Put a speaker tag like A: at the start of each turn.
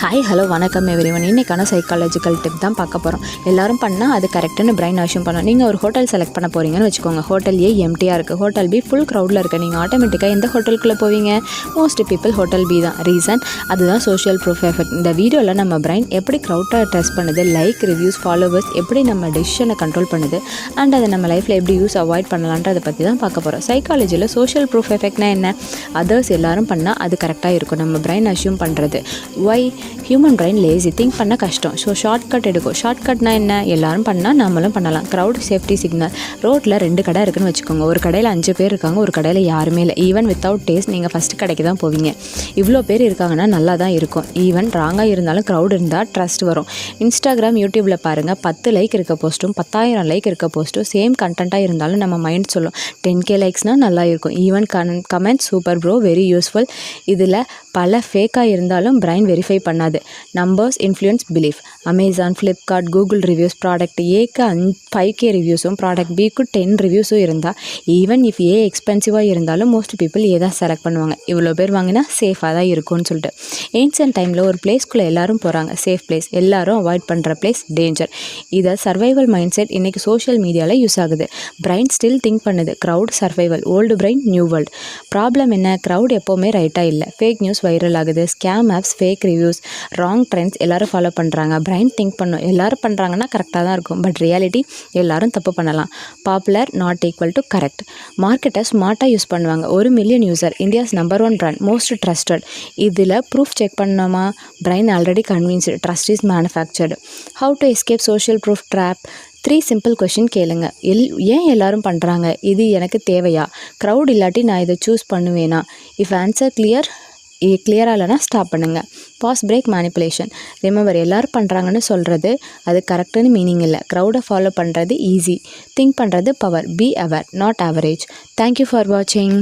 A: Hi hello வணக்கம் everyone. இன்றைக்கான psychological tip தான் பார்க்க போகிறோம். எல்லோரும் பண்ணால் அது கரெக்டுன்னு பிரைன் அஷ்யூம் பண்ணணும். நீங்கள் ஒரு ஹோட்டல் செலக்ட் பண்ண போகிறீங்கன்னு வச்சுக்கோங்க. ஹோட்டல் ஏ எம்டியாக இருக்குது, ஹோட்டல் பி ஃபுல் க்ரௌடில் இருக்குது. நீங்கள் ஆட்டோமேட்டிக்காக எந்த ஹோட்டலுக்குள்ளே போவீங்க? மோஸ்ட் பீப்புள் ஹோட்டல் பி தான். ரீசன் அதுதான் சோஷியல் ப்ரூஃப் எஃபெக்ட். இந்த வீடியோவில் நம்ம பிரைன் எப்படி க்ரௌட்டை டெஸ்ட் பண்ணுது, லைக், ரிவ்யூஸ், ஃபாலோவர்ஸ் எப்படி நம்ம டெசிஷனை கண்ட்ரோல் பண்ணுது அண்ட் அதை நம்ம லைஃப்பில் எப்படி யூஸ் அவாய்ட் பண்ணலான்றதை பற்றி தான் பார்க்க போகிறோம். சைக்காலஜியில் சோஷியல் ப்ரூஃப் எஃபெக்ட்னா என்ன? அதர்ஸ் எல்லாரும் பண்ணால் அது கரெக்டாக இருக்கும். நம்ம பிரைன் அஷ்யூம் பண்ணுறது. Why? Human brain lazy, think பண்ண கஷ்டம். ஸோ ஷார்ட்கட் எடுக்கும். ஷார்ட்கட்னா என்ன? எல்லாரும் பண்ணால் நம்மளும் பண்ணலாம். Crowd safety signal. ரோட்டில் 2 கடை இருக்குன்னு வச்சுக்கோங்க. ஒரு கடையில் 5 பேர் இருக்காங்க, ஒரு கடையில் யாருமே இல்லை. ஈவன் வித்தவுட் டேஸ்ட் நீங்கள் ஃபஸ்ட்டு கடைக்கு தான் போவீங்க. இவ்வளோ பேர் இருக்காங்கன்னா நல்லா தான் இருக்கும். ஈவன் ராங்காக இருந்தாலும் க்ரௌட் இருந்தால் ட்ரஸ்ட் வரும். இன்ஸ்டாகிராம், யூடியூப்பில் பாருங்கள், 10 லைக் இருக்க போஸ்ட்டும் 10,000 லைக் இருக்க போஸ்ட்டும் சேம் கண்டென்ட்டாக இருந்தாலும் நம்ம மைண்ட் சொல்லும் 10K லைக்ஸ்னால் நல்லா இருக்கும். Even comment super bro, very useful. இதில் பல ஃபேக்காக இருந்தாலும் பிரைன் வெரிஃபை பண்ணாது. Numbers influence belief. Amazon, Flipkart, Google reviews. Product ஏக்கு 5K ரிவ்யூஸும் ப்ராடக்ட் பிக்கு 10 ரிவ்யூஸும் இருந்தால், ஈவன் இஃப் ஏ எக்ஸ்பென்சிவாக இருந்தாலும் மோஸ்ட் பீப்புள் ஏ தான் செலக்ட் பண்ணுவாங்க. இவ்வளோ பேர் வாங்கினா சேஃபாக தான் இருக்கும்னு சொல்லிட்டு. ஏன்ஷியன்ட் டைமில் ஒரு பிளேஸ்க்குள்ளே எல்லாரும் போகிறாங்க, சேஃப் பிளேஸ். எல்லாரும் அவாய்ட் பண்ணுற பிளேஸ் டேஞ்சர். இதை சர்வைவல் மைண்ட் செட் இன்றைக்கி சோஷியல் மீடியாவில் யூஸ் ஆகுது. பிரைன் ஸ்டில் திங்க் பண்ணுது crowd survival, old brain new world. Problem என்ன? க்ரௌட் எப்போவுமே ரைட்டாக இல்லை. ஃபேக் நியூஸ் வைரல் ஆகுது, scam apps, fake reviews, wrong trends எல்லாரும் ஃபாலோ பண்ணுறாங்க. பிரைன் திங்க் பண்ணும் எல்லாரும் பண்ணுறாங்கன்னா கரெக்டாக தான் இருக்கும். பட் ரியாலிட்டி எல்லாரும் தப்பு பண்ணலாம். Popular not equal to correct. மார்க்கெட்டை ஸ்மார்ட்டாக யூஸ் பண்ணுவாங்க. 1 million user, India's number 1 brand, most trusted. இதில் ப்ரூஃப் செக் பண்ணோமா? Brain already convinced, trust is manufactured. How to escape social proof trap? 3 simple question கேளுங்க. ஏன் எல்லாரும் பண்ணுறாங்க? இது எனக்கு தேவையா? க்ரௌட் இல்லாட்டி நான் இதை சூஸ் பண்ணுவேனா? இஃப் ஆன்சர் கிளியராக இல்லைனா ஸ்டாப் பண்ணுங்கள். Pass, break, manipulation. ரிமெம்பர், எல்லோரும் பண்ணுறாங்கன்னு சொல்கிறது அது கரெக்டுன்னு மீனிங் இல்லை. க்ரௌடை ஃபாலோ பண்ணுறது ஈஸி, திங்க் பண்ணுறது power. Be aware, not average. Thank you for வாட்சிங்.